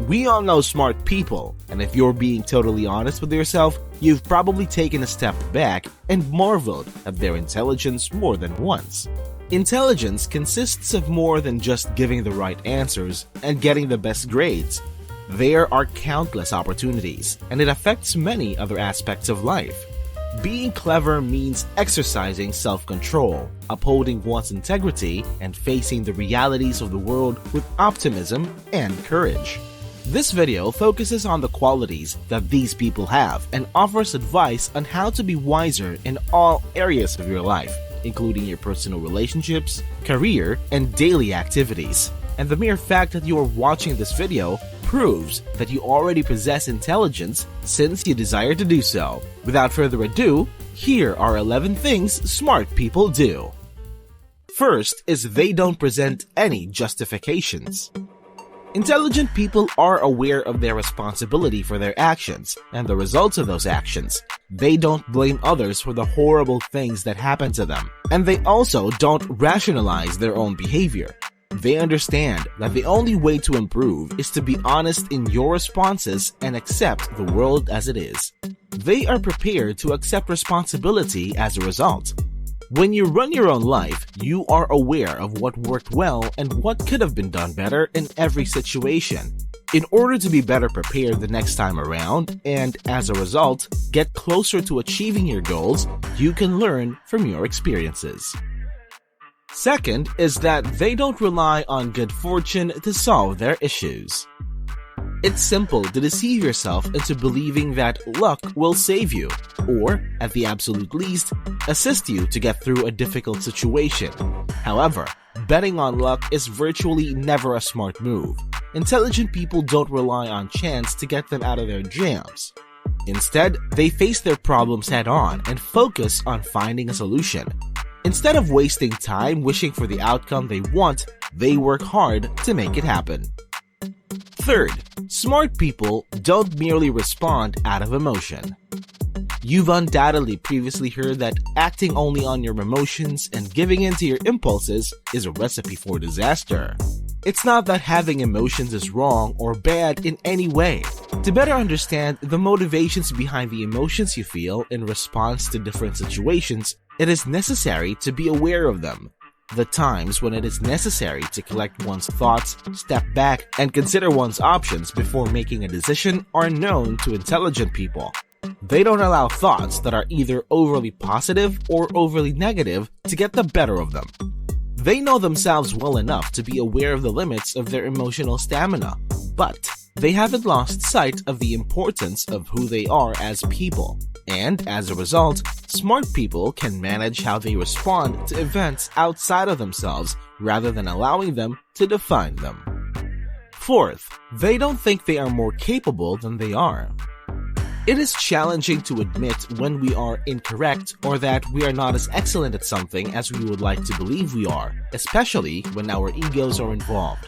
We all know smart people, and if you're being totally honest with yourself, you've probably taken a step back and marveled at their intelligence more than once. Intelligence consists of more than just giving the right answers and getting the best grades. There are countless opportunities, and it affects many other aspects of life. Being clever means exercising self-control, upholding one's integrity, and facing the realities of the world with optimism and courage. This video focuses on the qualities that these people have and offers advice on how to be wiser in all areas of your life, including your personal relationships, career, and daily activities. And the mere fact that you are watching this video proves that you already possess intelligence since you desire to do so. Without further ado, here are 11 things smart people do. First is they don't present any justifications. Intelligent people are aware of their responsibility for their actions and the results of those actions. They don't blame others for the horrible things that happen to them, and they also don't rationalize their own behavior. They understand that the only way to improve is to be honest in your responses and accept the world as it is. They are prepared to accept responsibility as a result. When you run your own life, you are aware of what worked well and what could have been done better in every situation. In order to be better prepared the next time around, and as a result, get closer to achieving your goals, you can learn from your experiences. Second is that they don't rely on good fortune to solve their issues. It's simple to deceive yourself into believing that luck will save you, or, at the absolute least, assist you to get through a difficult situation. However, betting on luck is virtually never a smart move. Intelligent people don't rely on chance to get them out of their jams. Instead, they face their problems head-on and focus on finding a solution. Instead of wasting time wishing for the outcome they want, they work hard to make it happen. Third, smart people don't merely respond out of emotion. You've undoubtedly previously heard that acting only on your emotions and giving in to your impulses is a recipe for disaster. It's not that having emotions is wrong or bad in any way. To better understand the motivations behind the emotions you feel in response to different situations, it is necessary to be aware of them. The times when it is necessary to collect one's thoughts, step back, and consider one's options before making a decision are known to intelligent people. They don't allow thoughts that are either overly positive or overly negative to get the better of them. They know themselves well enough to be aware of the limits of their emotional stamina, but they haven't lost sight of the importance of who they are as people. And as a result, smart people can manage how they respond to events outside of themselves rather than allowing them to define them. Fourth, they don't think they are more capable than they are. It is challenging to admit when we are incorrect or that we are not as excellent at something as we would like to believe we are, especially when our egos are involved.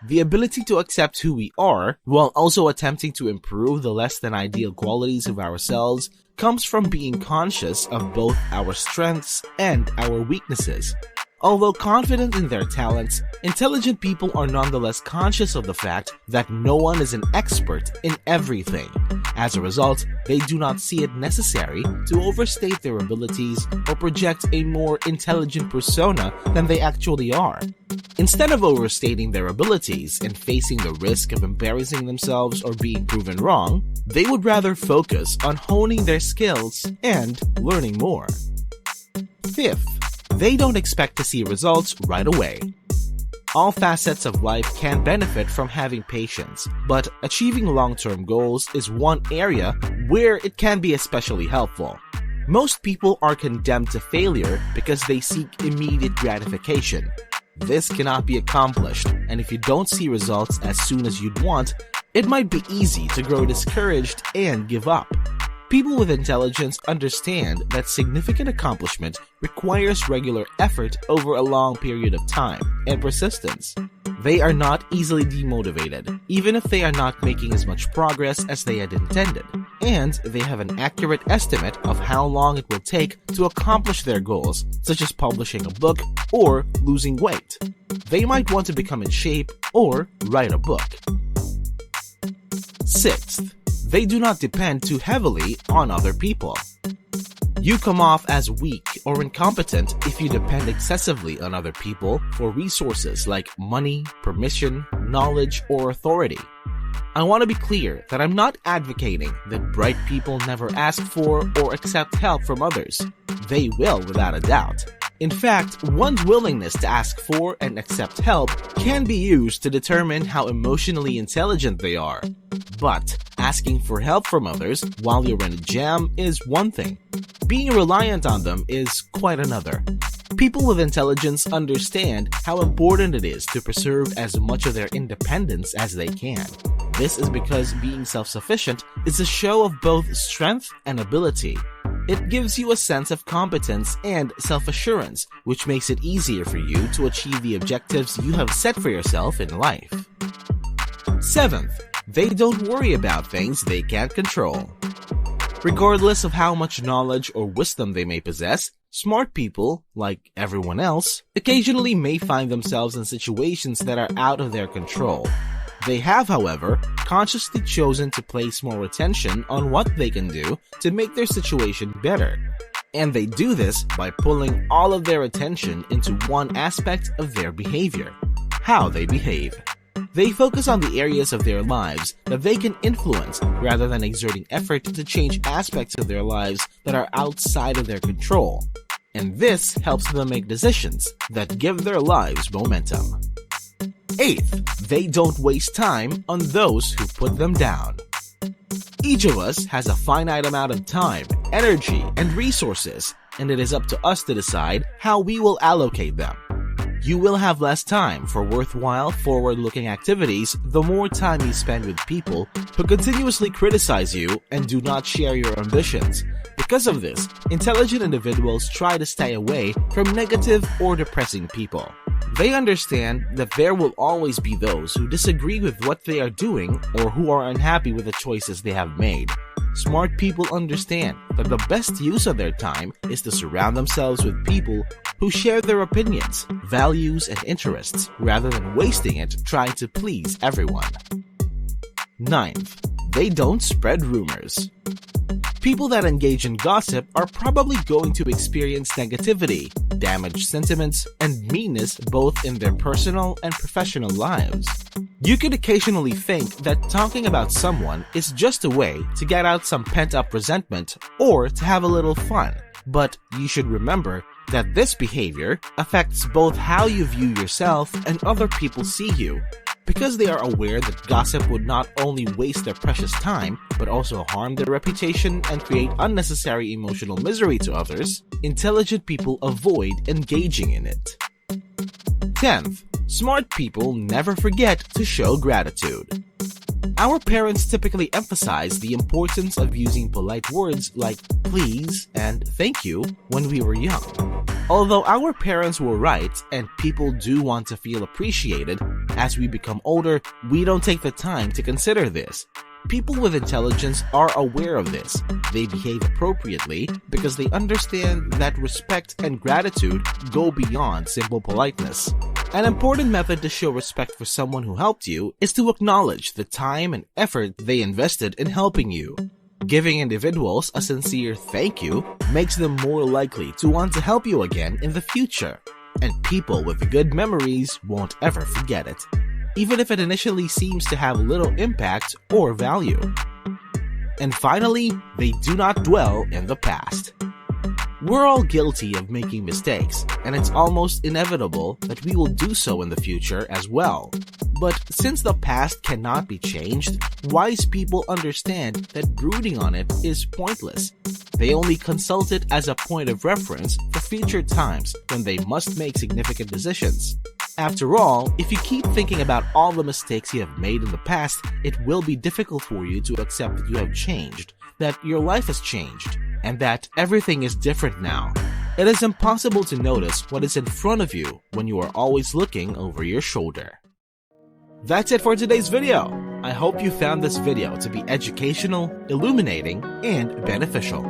The ability to accept who we are, while also attempting to improve the less than ideal qualities of ourselves, comes from being conscious of both our strengths and our weaknesses. Although confident in their talents, intelligent people are nonetheless conscious of the fact that no one is an expert in everything. As a result, they do not see it necessary to overstate their abilities or project a more intelligent persona than they actually are. Instead of overstating their abilities and facing the risk of embarrassing themselves or being proven wrong, they would rather focus on honing their skills and learning more. Fifth, they don't expect to see results right away. All facets of life can benefit from having patience, but achieving long-term goals is one area where it can be especially helpful. Most people are condemned to failure because they seek immediate gratification. This cannot be accomplished, and if you don't see results as soon as you'd want, it might be easy to grow discouraged and give up. People with intelligence understand that significant accomplishment requires regular effort over a long period of time and persistence. They are not easily demotivated, even if they are not making as much progress as they had intended, and they have an accurate estimate of how long it will take to accomplish their goals, such as publishing a book or losing weight. They might want to become in shape or write a book. Sixth, they do not depend too heavily on other people. You come off as weak or incompetent if you depend excessively on other people for resources like money, permission, knowledge, or authority. I want to be clear that I'm not advocating that bright people never ask for or accept help from others. They will without a doubt. In fact, one's willingness to ask for and accept help can be used to determine how emotionally intelligent they are. But asking for help from others while you're in a jam is one thing. Being reliant on them is quite another. People with intelligence understand how important it is to preserve as much of their independence as they can. This is because being self-sufficient is a show of both strength and ability. It gives you a sense of competence and self-assurance, which makes it easier for you to achieve the objectives you have set for yourself in life. Seventh, they don't worry about things they can't control. Regardless of how much knowledge or wisdom they may possess, smart people, like everyone else, occasionally may find themselves in situations that are out of their control. They have, however, consciously chosen to place more attention on what they can do to make their situation better. And they do this by pulling all of their attention into one aspect of their behavior: how they behave. They focus on the areas of their lives that they can influence rather than exerting effort to change aspects of their lives that are outside of their control. And this helps them make decisions that give their lives momentum. Eighth, they don't waste time on those who put them down. Each of us has a finite amount of time, energy, and resources, and it is up to us to decide how we will allocate them. You will have less time for worthwhile, forward-looking activities the more time you spend with people who continuously criticize you and do not share your ambitions. Because of this, intelligent individuals try to stay away from negative or depressing people. They understand that there will always be those who disagree with what they are doing or who are unhappy with the choices they have made. Smart people understand that the best use of their time is to surround themselves with people who share their opinions, values, and interests rather than wasting it trying to please everyone. Ninth, they don't spread rumors. People that engage in gossip are probably going to experience negativity, damaged sentiments, and meanness both in their personal and professional lives. You could occasionally think that talking about someone is just a way to get out some pent-up resentment or to have a little fun, but you should remember that this behavior affects both how you view yourself and other people see you. Because they are aware that gossip would not only waste their precious time, but also harm their reputation and create unnecessary emotional misery to others, intelligent people avoid engaging in it. 10th, smart people never forget to show gratitude. Our parents typically emphasize the importance of using polite words like please and thank you when we were young. Although our parents were right and people do want to feel appreciated, as we become older, we don't take the time to consider this. People with intelligence are aware of this. They behave appropriately because they understand that respect and gratitude go beyond simple politeness. An important method to show respect for someone who helped you is to acknowledge the time and effort they invested in helping you. Giving individuals a sincere thank you makes them more likely to want to help you again in the future. And people with good memories won't ever forget it, even if it initially seems to have little impact or value. And finally, they do not dwell in the past. We're all guilty of making mistakes, and it's almost inevitable that we will do so in the future as well. But since the past cannot be changed, wise people understand that brooding on it is pointless. They only consult it as a point of reference for future times when they must make significant decisions. After all, if you keep thinking about all the mistakes you have made in the past, it will be difficult for you to accept that you have changed, that your life has changed, and that everything is different now. It is impossible to notice what is in front of you when you are always looking over your shoulder. That's it for today's video. I hope you found this video to be educational, illuminating, and beneficial.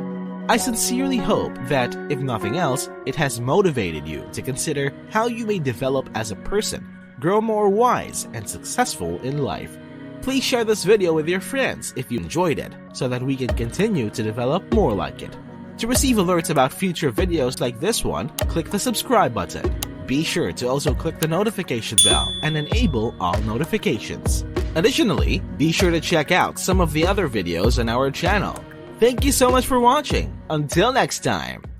I sincerely hope that, if nothing else, it has motivated you to consider how you may develop as a person, grow more wise and successful in life. Please share this video with your friends if you enjoyed it, so that we can continue to develop more like it. To receive alerts about future videos like this one, click the subscribe button. Be sure to also click the notification bell and enable all notifications. Additionally, be sure to check out some of the other videos on our channel. Thank you so much for watching. Until next time.